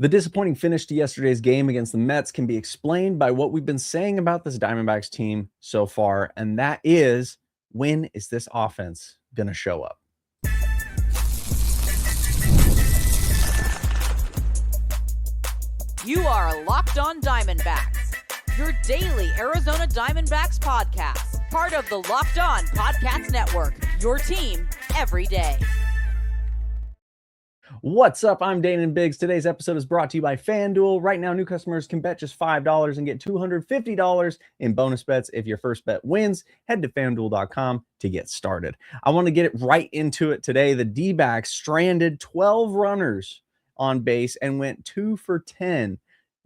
The disappointing finish to yesterday's game against the Mets can be explained by what we've been saying about this Diamondbacks team so far, and that is, when is this offense going to show up? You are Locked On Diamondbacks, your daily Arizona Diamondbacks podcast, part of the Locked On Podcast Network, your team every day. What's up? I'm Daynen Biggs. Today's episode is brought to you by FanDuel. Right now, new customers can bet just $5 and get $250 in bonus bets if your first bet wins. Head to FanDuel.com to get started. I want to get it right into it today. The D-backs stranded 12 runners on base and went 2 for 10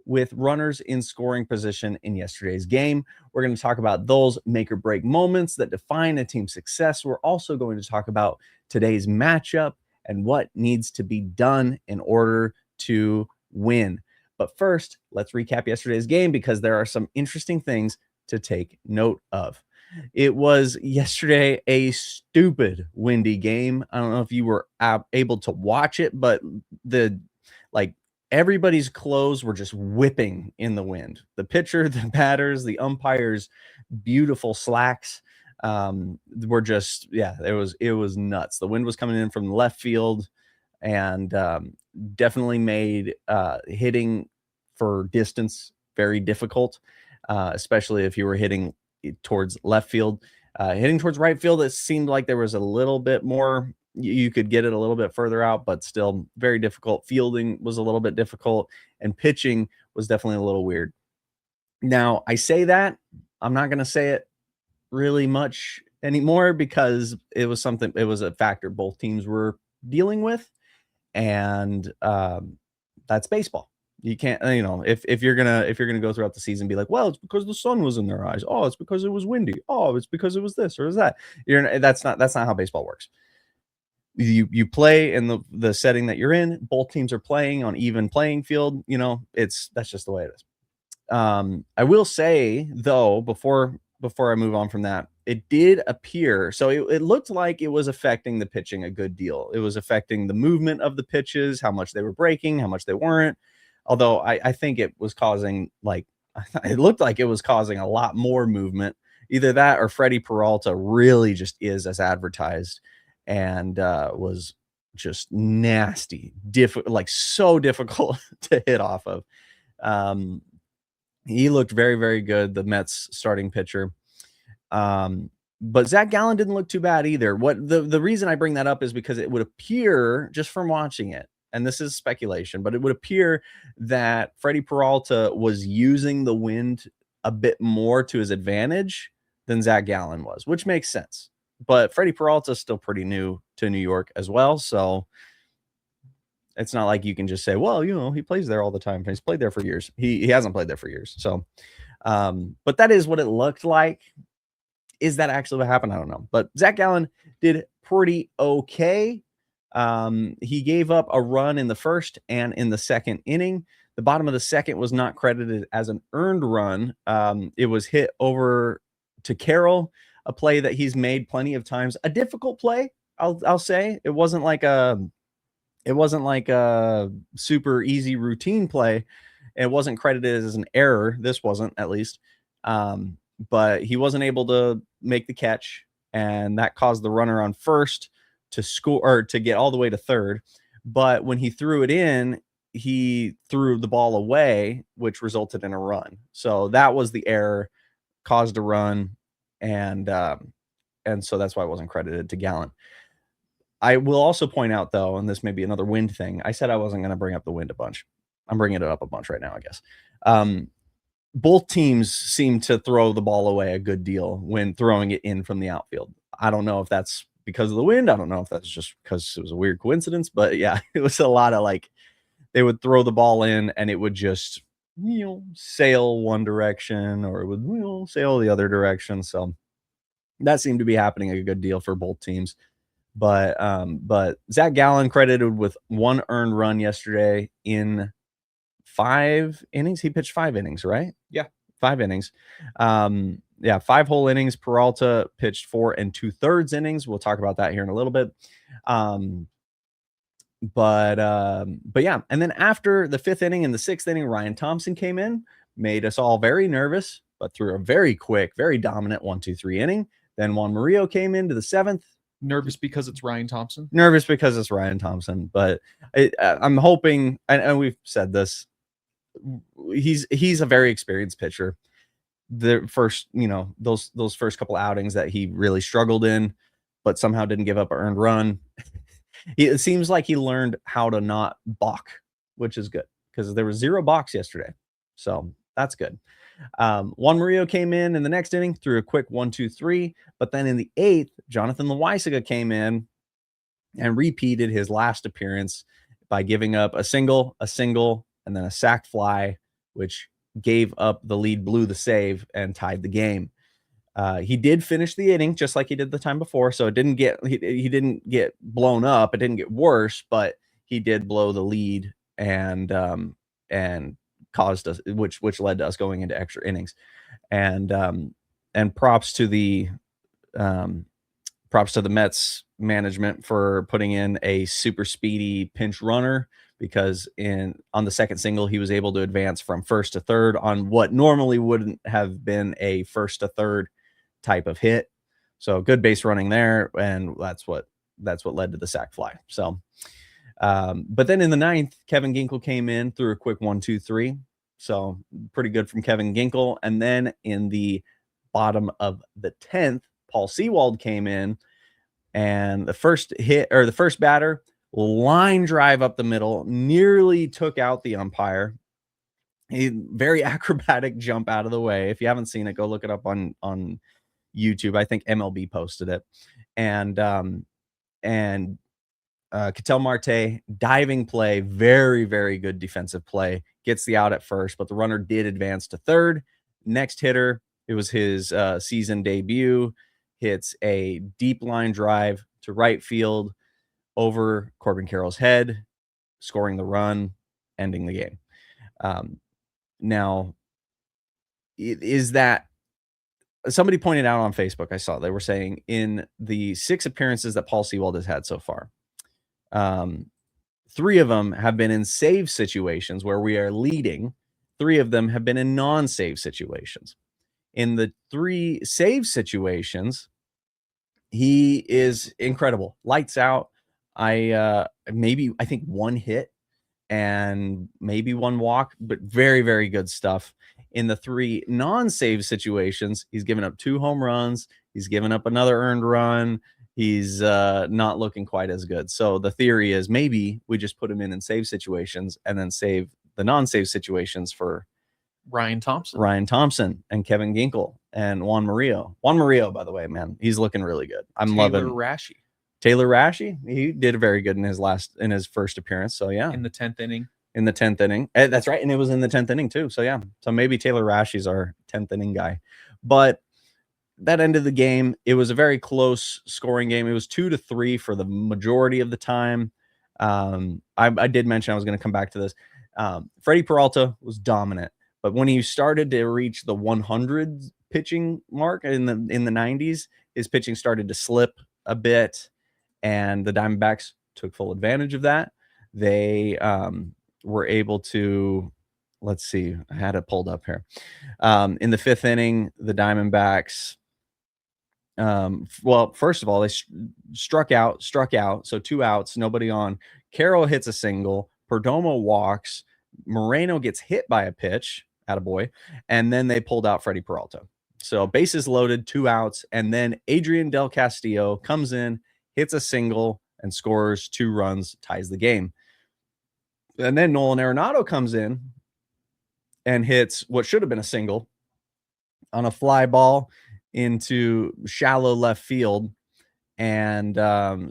with runners in scoring position in yesterday's game. We're going to talk about those make or break moments that define a team's success. We're also going to talk about today's matchup and what needs to be done in order to win. But first, let's recap yesterday's game because there are some interesting things to take note of. It was yesterday a stupid windy game. I don't know if you were able to watch it, but everybody's clothes were just whipping in the wind. The pitcher, the batters, the umpires, beautiful slacks were just, it was nuts. The wind was coming in from left field and definitely made hitting for distance very difficult, especially if you were hitting towards left field. Hitting towards right field, it seemed like there was a little bit more, you could get it a little bit further out, but still very difficult. Fielding was a little bit difficult, and pitching was definitely a little weird. Now, I say that, I'm not going to say it really much anymore because it was a factor both teams were dealing with, and that's baseball. You can't, if you're gonna go throughout the season, be like, well, it's because the sun was in their eyes. Oh, it's because it was windy. Oh, it's because it was this or is that. That's not how baseball works. You play in the setting that you're in. Both teams are playing on even playing field. That's just the way it is. I will say though, before I move on from that, it did appear, so it looked like it was affecting the pitching a good deal. It was affecting the movement of the pitches, how much they were breaking, how much they weren't. Although I think it was causing, it looked like it was causing a lot more movement. Either that or Freddie Peralta really just is as advertised and was just nasty, so difficult to hit off of. He looked very, very good, the Mets starting pitcher. But Zac Gallen didn't look too bad either. What the reason I bring that up is because it would appear, just from watching it, and this is speculation, but it would appear that Freddie Peralta was using the wind a bit more to his advantage than Zac Gallen was, which makes sense. But Freddie Peralta is still pretty new to New York as well, so it's not like you can just say, well, he plays there all the time. He's played there for years. He hasn't played there for years. So, but that is what it looked like. Is that actually what happened? I don't know. But Zac Gallen did pretty okay. He gave up a run in the first and in the second inning. The bottom of the second was not credited as an earned run. It was hit over to Carroll, a play that he's made plenty of times. A difficult play, I'll say. It wasn't like a super easy routine play. It wasn't credited as an error. This wasn't, at least. But he wasn't able to make the catch, and that caused the runner on first to score, or to get all the way to third. But when he threw it in, he threw the ball away, which resulted in a run. So that was the error, caused a run, and so that's why it wasn't credited to Gallen. I will also point out, though, and this may be another wind thing, I said I wasn't going to bring up the wind a bunch. I'm bringing it up a bunch right now, I guess. Both teams seem to throw the ball away a good deal when throwing it in from the outfield. I don't know if that's because of the wind. I don't know if that's just because it was a weird coincidence, but yeah, it was a lot of they would throw the ball in and it would just, sail one direction, or it would, sail the other direction. So that seemed to be happening a good deal for both teams. But Zac Gallen credited with one earned run yesterday in 5 innings. He pitched 5 innings, right? Yeah. 5 innings. 5 whole innings. Peralta pitched 4 2/3 innings. We'll talk about that here in a little bit. But yeah. And then after the 5th inning and the 6th inning, Ryan Thompson came in, made us all very nervous, but threw a very quick, very dominant 1-2-3 inning. Then Juan Murillo came into the 7th. Nervous because it's Ryan Thompson? Nervous because it's Ryan Thompson. But I'm hoping, and we've said this, he's a very experienced pitcher. The first, those first couple outings that he really struggled in, but somehow didn't give up an earned run. It seems like he learned how to not balk, which is good because there was 0 balks yesterday. So that's good. Juan Murillo came in the next inning, threw a quick 1-2-3, but then in the 8th, Jonathan Loaisiga came in and repeated his last appearance by giving up a single, and then a sac fly, which gave up the lead, blew the save, and tied the game. He did finish the inning just like he did the time before, so it didn't get he didn't get blown up. It didn't get worse, but he did blow the lead and caused us, which led to us going into extra innings. And props to the Mets management for putting in a super speedy pinch runner, because on the second single, he was able to advance from first to third on what normally wouldn't have been a first to third type of hit. So good base running there, and that's what led to the sac fly. So but then in the 9th, Kevin Ginkel came in, threw a quick 1-2-3. So pretty good from Kevin Ginkel. And then in the bottom of the 10th, Paul Sewald came in, and the first batter, line drive up the middle, nearly took out the umpire. A very acrobatic jump out of the way. If you haven't seen it, go look it up on YouTube. I think MLB posted it. And Ketel Marte, diving play, very, very good defensive play, gets the out at first, but the runner did advance to third. Next hitter, it was his season debut, hits a deep line drive to right field over Corbin Carroll's head, scoring the run, ending the game. Now, is that somebody pointed out on Facebook? I saw they were saying in the 6 appearances that Paul Sewald has had so far, 3 of them have been in save situations where we are leading. 3 of them have been in non-save situations. In the 3 save situations, he is incredible. Lights out. I think 1 hit and maybe 1 walk, but very, very good stuff. In the 3 non-save situations, he's given up 2 home runs. He's given up another earned run. He's not looking quite as good. So the theory is maybe we just put him in save situations and then save the non-save situations for Ryan Thompson and Kevin Ginkel and Juan Murillo. Juan Murillo, by the way, man, he's looking really good. I'm loving Taylor Rashi. He did very good in his first appearance. So yeah, in the 10th inning. That's right, and it was in the 10th inning too. So yeah, so maybe Taylor Rashi's our 10th inning guy. But that ended the game. It was a very close scoring game. It was 2-3 for the majority of the time. I did mention I was going to come back to this. Freddie Peralta was dominant, but when he started to reach the 100 pitching mark in the 90s, his pitching started to slip a bit, and the Diamondbacks took full advantage of that. They were able to, let's see, I had it pulled up here. In the 5th inning, the Diamondbacks, well, first of all, they struck out. So 2 outs, nobody on. Carroll hits a single. Perdomo walks. Moreno gets hit by a pitch, attaboy, and then they pulled out Freddie Peralta. So bases loaded, 2 outs, and then Adrian Del Castillo comes in, hits a single, and scores 2 runs, ties the game. And then Nolan Arenado comes in and hits what should have been a single on a fly ball into shallow left field, and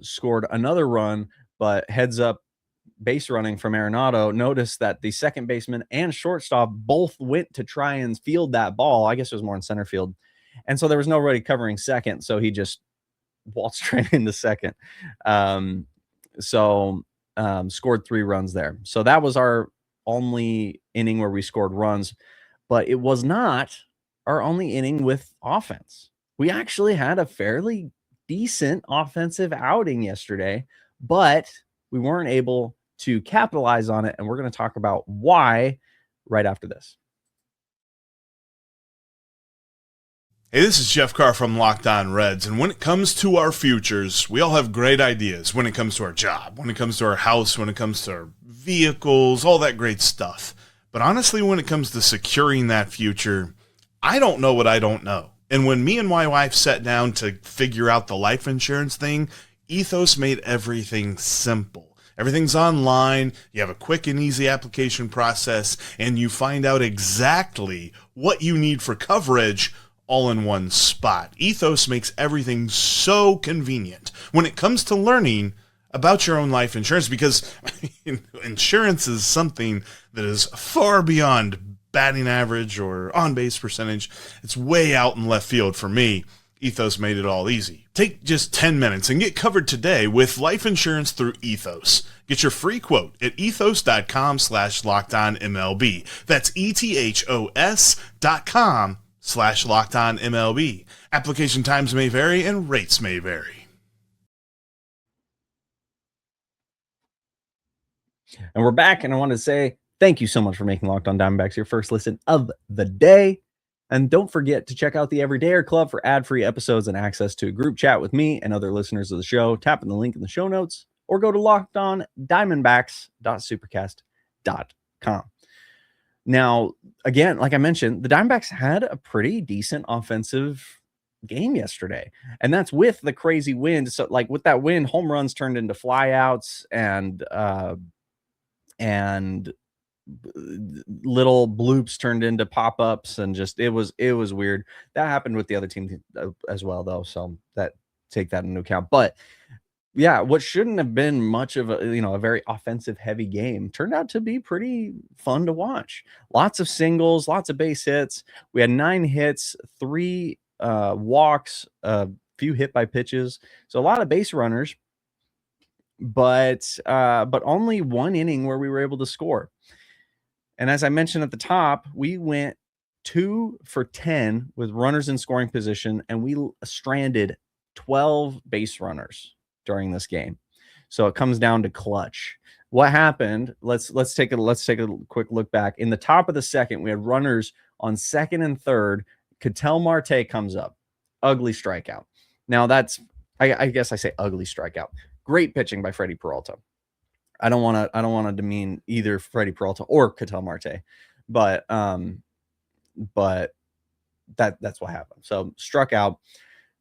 scored another run, but heads up base running from Arenado noticed that the second baseman and shortstop both went to try and field that ball. I guess it was more in center field. And so there was nobody covering second. So he just waltzed straight into second. Scored 3 runs there. So that was our only inning where we scored runs, but it was not our only inning with offense. We actually had a fairly decent offensive outing yesterday, but we weren't able to capitalize on it. And we're going to talk about why right after this. Hey, this is Jeff Carr from Locked On Reds, and when it comes to our futures, we all have great ideas when it comes to our job, when it comes to our house, when it comes to our vehicles, all that great stuff. But honestly, when it comes to securing that future, I don't know what I don't know. And when me and my wife sat down to figure out the life insurance thing, Ethos made everything simple. Everything's online, you have a quick and easy application process, and you find out exactly what you need for coverage all in one spot. Ethos makes everything so convenient when it comes to learning about your own life insurance, because insurance is something that is far beyond batting average or on-base percentage. It's way out in left field for me. Ethos made it all easy. Take just 10 minutes and get covered today with life insurance through Ethos. Get your free quote at ethos.com/lockedonmlb. That's ethos.com/lockedonmlb. Application times may vary and rates may vary. And we're back, and I want to say thank you so much for making Locked On Diamondbacks your first listen of the day. And don't forget to check out the Everydayer Club for ad-free episodes and access to a group chat with me and other listeners of the show. Tap in the link in the show notes or go to lockedondiamondbacks.supercast.com. Now, again, like I mentioned, the Diamondbacks had a pretty decent offensive game yesterday, and that's with the crazy wind. So, like with that wind, home runs turned into flyouts and little bloops turned into pop-ups, and just it was weird. That happened with the other team as well, though, so that take that into account. But yeah, what shouldn't have been much of a very offensive heavy game turned out to be pretty fun to watch. Lots of singles, lots of base hits. We had 9 hits, 3 walks, a few hit by pitches, so a lot of base runners, but only 1 inning where we were able to score. And as I mentioned at the top, we went 2 for 10 with runners in scoring position, and we stranded 12 base runners during this game. So it comes down to clutch. What happened? Let's take a quick look back. In the top of the second, we had runners on second and third. Ketel Marte comes up. Ugly strikeout. Now that's, I guess I say ugly strikeout. Great pitching by Freddie Peralta. I don't want to demean either Freddie Peralta or Ketel Marte, but that's what happened. So struck out.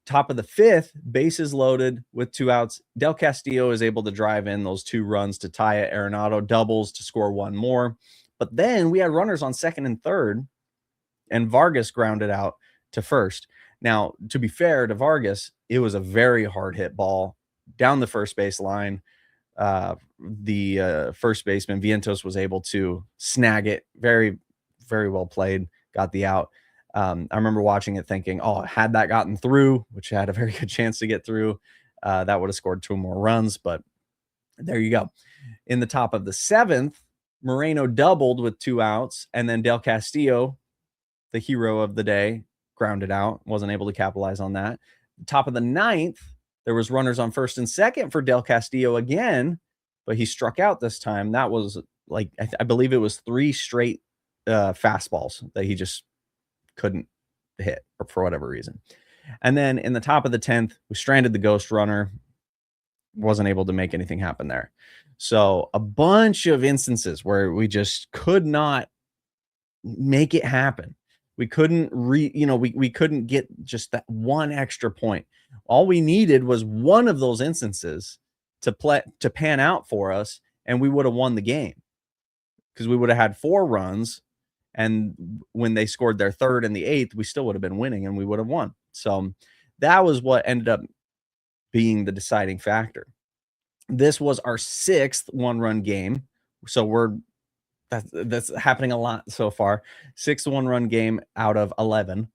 Top of the 5th, bases loaded with 2 outs. Del Castillo is able to drive in those 2 runs to tie it. Arenado doubles to score 1 more. But then we had runners on second and third, and Vargas grounded out to first. Now, to be fair to Vargas, it was a very hard hit ball down the first base line. The first baseman, Vientos, was able to snag it. Very, very well played. Got the out. I remember watching it thinking, oh, had that gotten through, which had a very good chance to get through, that would have scored 2 more runs. But there you go. In the top of the 7th, Moreno doubled with 2 outs, and then Del Castillo, the hero of the day, grounded out. Wasn't able to capitalize on that. Top of the 9th, there was runners on first and second for Del Castillo again, but he struck out this time. That was like, I believe it was 3 straight fastballs that he just couldn't hit for whatever reason. And then in the top of the 10th, we stranded the ghost runner. Wasn't able to make anything happen there. So a bunch of instances where we just could not make it happen. We couldn't we couldn't get just that 1 extra point. All we needed was one of those instances to pan out for us, and we would have won the game, because we would have had 4 runs. And when they scored their 3rd and the 8th, we still would have been winning and we would have won. So that was what ended up being the deciding factor. This was our 6th 1-run game. So that's happening a lot so far. 6th 1-run game out of 11.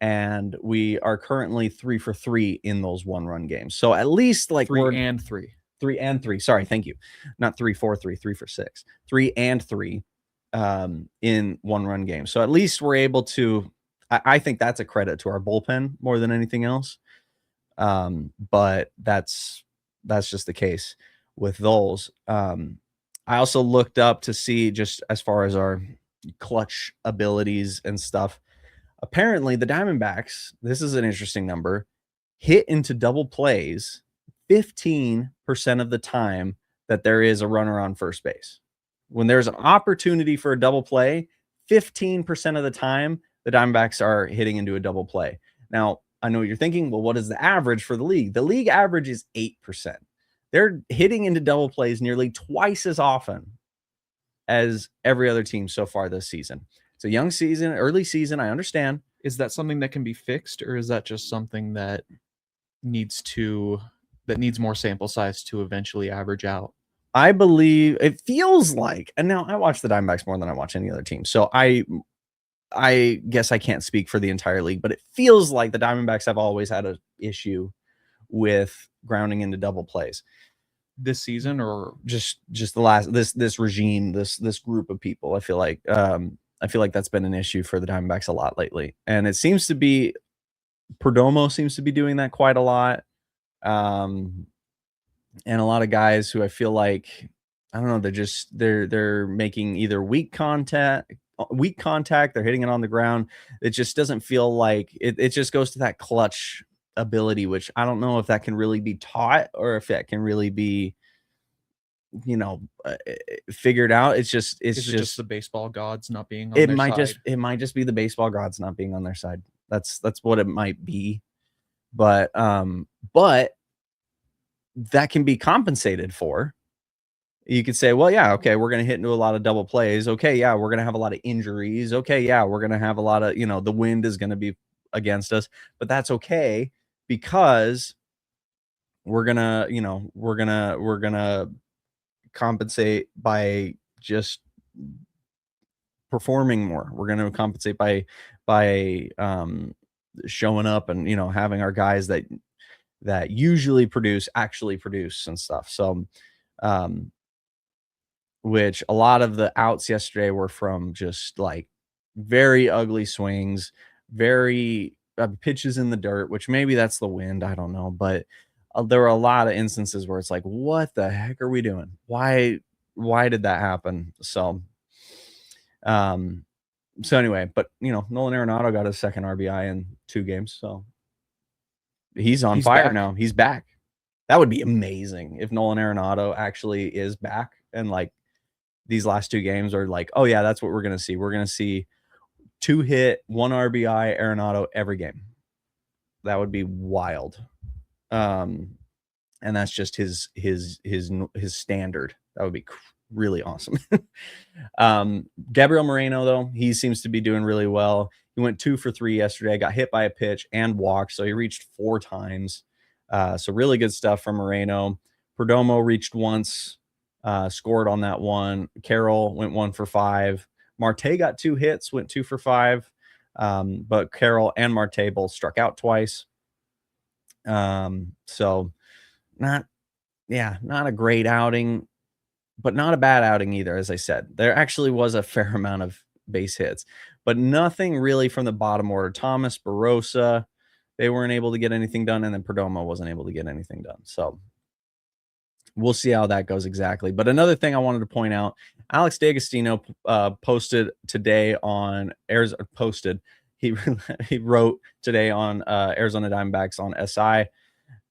And we are currently 3 for 3 in those 1-run games. So at least like 3 and 3. 3 and 3. Sorry, thank you. Not 3 for 3, 3 for 6. 3 and 3. In 1-run games. So at least we're able to, I think that's a credit to our bullpen more than anything else. But that's just the case. with those. I also looked up to see just as far as our clutch abilities and stuff. Apparently, the Diamondbacks, this is an interesting number, hit into double plays 15% of the time that there is a runner on first base. When there's an opportunity for a double play, 15% of the time, the Diamondbacks are hitting into a double play. Now, I know what you're thinking, well, what is the average for the league? The league average is 8%. They're hitting into double plays nearly twice as often as every other team so far this season. It's a young season, early season, I understand. Is that something that can be fixed, or is that just something that needs more sample size to eventually average out? I believe it feels like, and now I watch the Diamondbacks more than I watch any other team. So I guess I can't speak for the entire league, but it feels like the Diamondbacks have always had an issue with grounding into double plays this season, or just the last this regime, this group of people. I feel like that's been an issue for the Diamondbacks a lot lately, and it seems to be Perdomo seems to be doing that quite a lot, and a lot of guys who I feel like, I don't know, they're making either weak contact. They're hitting it on the ground. It just doesn't feel like it just goes to that clutch ability, which I don't know if that can really be taught or if that can really be, figured out. It's just the baseball gods not being on their side? It might just be the baseball gods not being on their side. That's what it might be. But that can be compensated for. You could say, well, yeah, okay, we're going to hit into a lot of double plays. Okay, yeah, we're going to have a lot of injuries. Okay, yeah, we're going to have a lot of, the wind is going to be against us, but that's okay because we're going to compensate by just performing more. We're going to compensate by showing up and, having our guys that usually actually produce and stuff. So, which a lot of the outs yesterday were from just like very ugly swings, very pitches in the dirt, which maybe that's the wind. I don't know. But there were a lot of instances where it's like, what the heck are we doing? Why did that happen? So anyway, but Nolan Arenado got his second RBI in 2 games. So he's on fire back. now. He's back. That would be amazing if Nolan Arenado actually is back and like these last 2 games are like, oh yeah, that's what we're going to see. We're going to see 2 hit, 1 RBI Arenado every game. That would be wild. And that's just his standard. That would be really awesome. Gabriel Moreno, though, he seems to be doing really well. He went 2 for 3 yesterday, got hit by a pitch and walked, so he reached 4 times. So really good stuff from Moreno. Perdomo reached once, scored on that one. Carroll went 1 for 5. Marte got 2 hits, went 2 for 5. But Carroll and Marte both struck out twice. So not a great outing, but not a bad outing either. As I said, there actually was a fair amount of base hits, but nothing really from the bottom order. Thomas, Barossa, they weren't able to get anything done. And then Perdomo wasn't able to get anything done. So we'll see how that goes exactly. But another thing I wanted to point out, Alex D'Agostino posted today on Arizona. He wrote today on Arizona Diamondbacks on SI.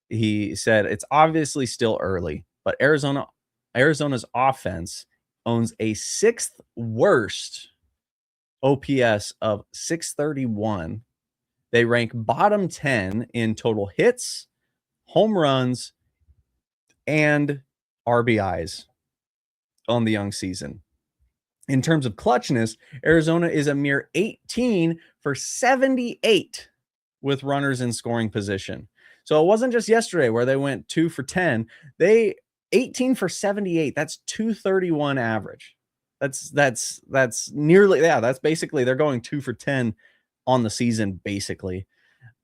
He said it's obviously still early, but Arizona's offense owns a 6th worst OPS of 631. They rank bottom 10 in total hits, home runs, and RBIs on the young season. In terms of clutchness, Arizona is a mere 18 for 78 with runners in scoring position. So it wasn't just yesterday where they went 2 for 10. They 18 for 78. That's 231 average. That's nearly, that's basically, they're going 2 for 10 on the season, basically.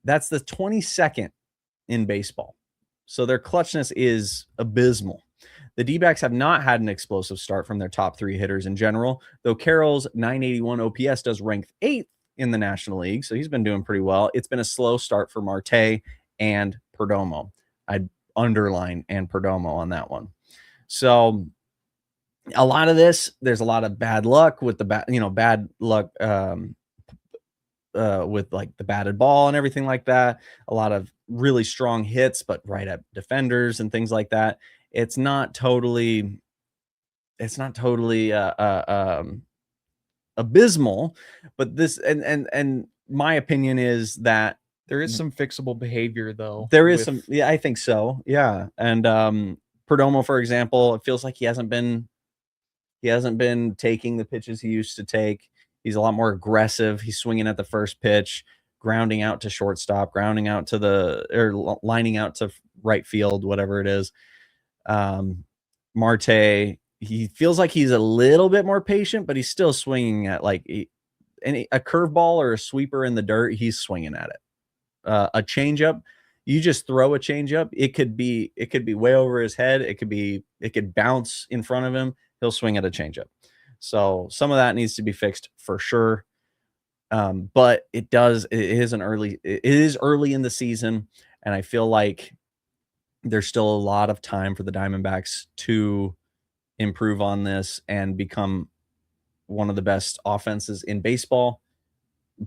That's the 22nd in baseball. So their clutchness is abysmal. The D-backs have not had an explosive start from their top 3 hitters in general, though Carroll's 981 OPS does rank 8th in the National League, so he's been doing pretty well. It's been a slow start for Marte and Perdomo. I'd underline and Perdomo on that one. So a lot of this, there's a lot of bad luck with the bad luck with like the batted ball and everything like that. A lot of really strong hits, but right at defenders and things like that. It's not totally abysmal, but this and my opinion is that There is some fixable behavior though. there is some, yeah, I think so. Yeah. And Perdomo, for example, it feels like he hasn't been taking the pitches he used to take. He's a lot more aggressive. He's swinging at the first pitch, grounding out to shortstop, grounding out to lining out to right field, whatever it is. Marte, he feels like he's a little bit more patient, but he's still swinging at like a curveball or a sweeper in the dirt. He's swinging at it. A changeup, you just throw a changeup. It could be way over his head. It could bounce in front of him. He'll swing at a changeup. So some of that needs to be fixed for sure. But it is early in the season, and I feel like there's still a lot of time for the Diamondbacks to improve on this and become one of the best offenses in baseball.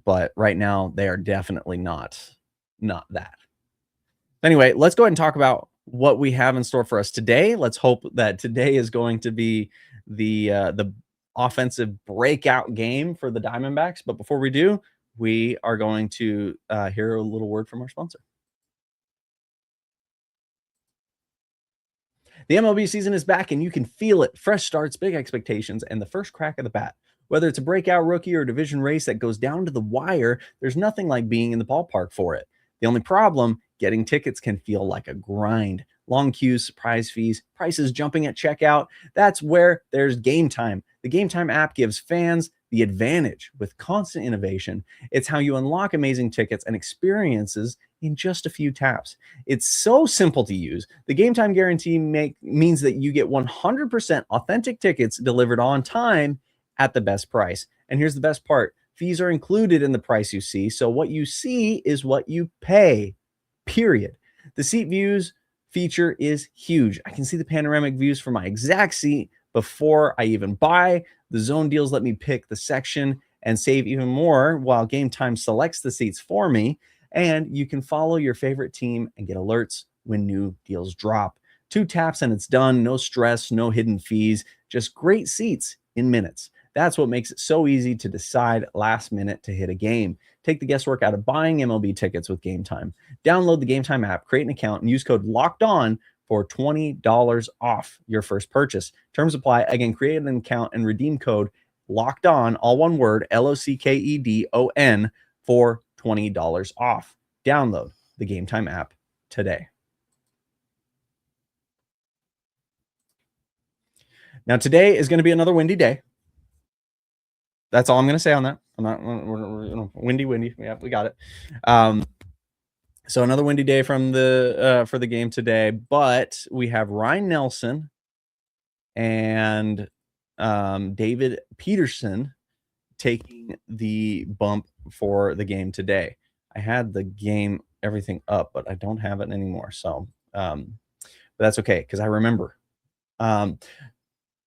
But right now they are definitely not that. Anyway, let's go ahead and talk about what we have in store for us today. Let's hope that today is going to be the offensive breakout game for the Diamondbacks. But before we do, we are going to hear a little word from our sponsor. The MLB season is back, and you can feel it. Fresh starts, big expectations, and the first crack of the bat. Whether it's a breakout rookie or a division race that goes down to the wire, there's nothing like being in the ballpark for it. The only problem, getting tickets can feel like a grind. Long queues, surprise fees, prices jumping at checkout. That's where there's Game Time. The Game Time app gives fans the advantage with constant innovation. It's how you unlock amazing tickets and experiences in just a few taps. It's so simple to use. The Game Time guarantee means that you get 100% authentic tickets delivered on time at the best price. And here's the best part. Fees are included in the price you see. So what you see is what you pay, period. The seat views feature is huge. I can see the panoramic views from my exact seat before I even buy. The zone deals let me pick the section and save even more while Game Time selects the seats for me. And you can follow your favorite team and get alerts when new deals drop. 2 taps and it's done. No stress, no hidden fees, just great seats in minutes. That's what makes it so easy to decide last minute to hit a game. Take the guesswork out of buying MLB tickets with Game Time. Download the Game Time app, create an account, and use code LOCKEDON for $20 off your first purchase. Terms apply. Again, create an account and redeem code LOCKEDON, all one word, LOCKEDON, for $20 off. Download the Game Time app today. Now, today is going to be another windy day. That's all I'm going to say on that. We're windy. Yeah, we got it. So another windy day for the game today, but we have Ryne Nelson and David Peterson taking the bump for the game today. I had the game everything up, but I don't have it anymore. So, but that's okay because I remember.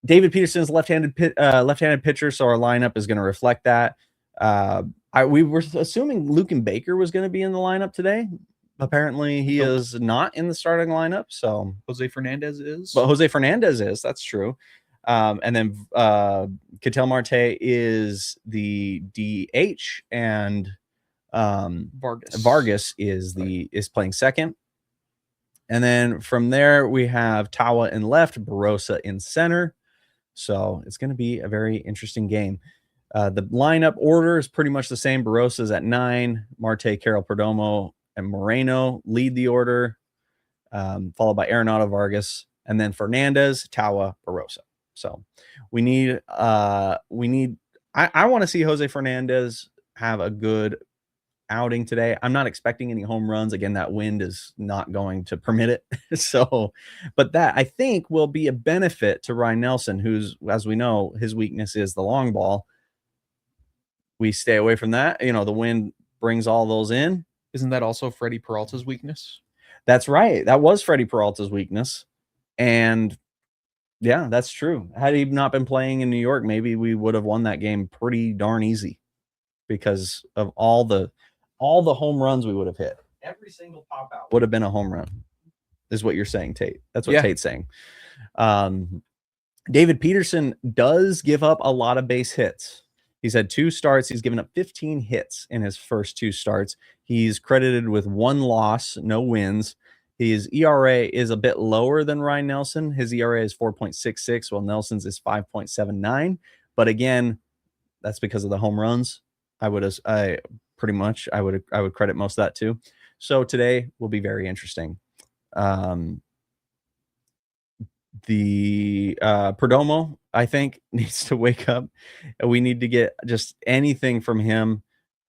David Peterson is left-handed pitcher, so our lineup is going to reflect that. We were assuming Luken Baker was going to be in the lineup today. Apparently, he is not in the starting lineup. So Jose Fernandez is. But Jose Fernandez is. That's true. And then Ketel Marte is the DH, and Vargas is playing second. And then from there, we have Tawa in left, Barossa in center. So it's going to be a very interesting game. The lineup order is pretty much the same. Barossa's at 9. Marte, Carroll, Perdomo, and Moreno lead the order, followed by Arenado, Vargas, and then Fernandez, Tawa, Barossa. So I want to see Jose Fernandez have a good outing today. I'm not expecting any home runs. Again, that wind is not going to permit it. But that I think will be a benefit to Ryne Nelson, who's, as we know, his weakness is the long ball. We stay away from that. The wind brings all those in. Isn't that also Freddie Peralta's weakness? That's right. That was Freddie Peralta's weakness. And Yeah, that's true. Had he not been playing in New York, maybe we would have won that game pretty darn easy because of all the home runs we would have hit. Every single pop out would have been a home run, is what you're saying, Tate. That's what Yeah. Tate's saying. David Peterson does give up a lot of base hits. He's had 2 starts. He's given up 15 hits in his first 2 starts. He's credited with 1 loss, no wins. His ERA is a bit lower than Ryne Nelson. His ERA is 4.66, while Nelson's is 5.79. But again, that's because of the home runs. I would credit most of that too. So today will be very interesting. The Perdomo, I think, needs to wake up. We need to get just anything from him.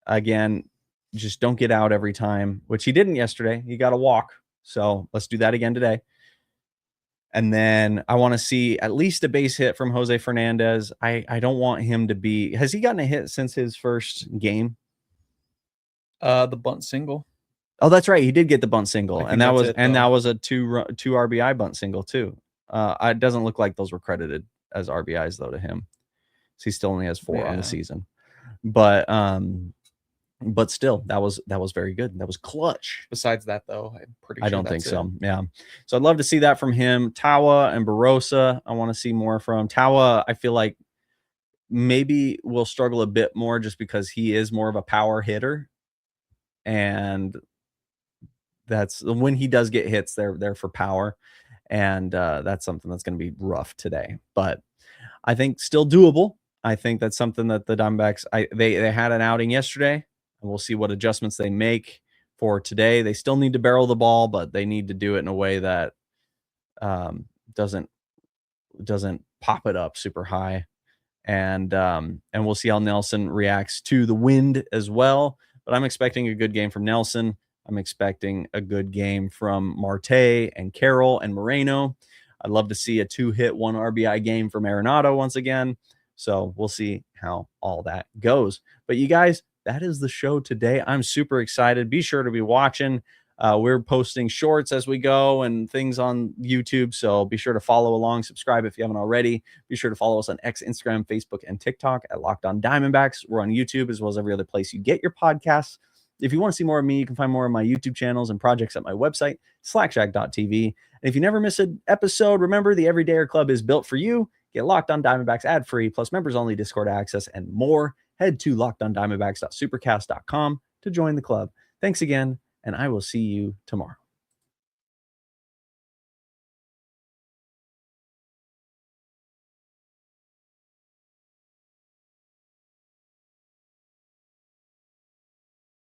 Again, just don't get out every time, which he didn't yesterday. He got a walk. So let's do that again today. And then I want to see at least a base hit from Jose Fernandez. I don't want him to be. Has he gotten a hit since his first game? The bunt single. Oh, that's right. He did get the bunt single, and that was that was a two RBI bunt single too. It doesn't look like those were credited as RBIs though to him. So he still only has 4 on the season. But still, that was very good. That was clutch. Besides that, though, I'm pretty sure I don't think that's so. it. Yeah. So I'd love to see that from him. Tawa and Barossa, I want to see more from. Tawa, I feel like maybe will struggle a bit more just because he is more of a power hitter. And that's when he does get hits, they're for power. And that's something that's going to be rough today. But I think still doable. I think that's something that the Diamondbacks, they had an outing yesterday. And we'll see what adjustments they make for today. They still need to barrel the ball, but they need to do it in a way that doesn't pop it up super high. And we'll see how Nelson reacts to the wind as well. But I'm expecting a good game from Nelson. I'm expecting a good game from Marte and Carroll and Moreno. I'd love to see a 2-hit, 1 RBI game from Arenado once again. So we'll see how all that goes. But you guys, that is the show today. I'm super excited. Be sure to be watching. We're posting shorts as we go and things on YouTube. So be sure to follow along, subscribe if you haven't already. Be sure to follow us on X, Instagram, Facebook, and TikTok at Locked On Diamondbacks. We're on YouTube as well as every other place you get your podcasts. If you want to see more of me, you can find more of my YouTube channels and projects at my website, slackshack.tv. And if you never miss an episode, remember the Everydayer Club is built for you. Get Locked On Diamondbacks ad-free, plus members-only Discord access and more. Head to lockedondiamondbacks.supercast.com to join the club. Thanks again, and I will see you tomorrow.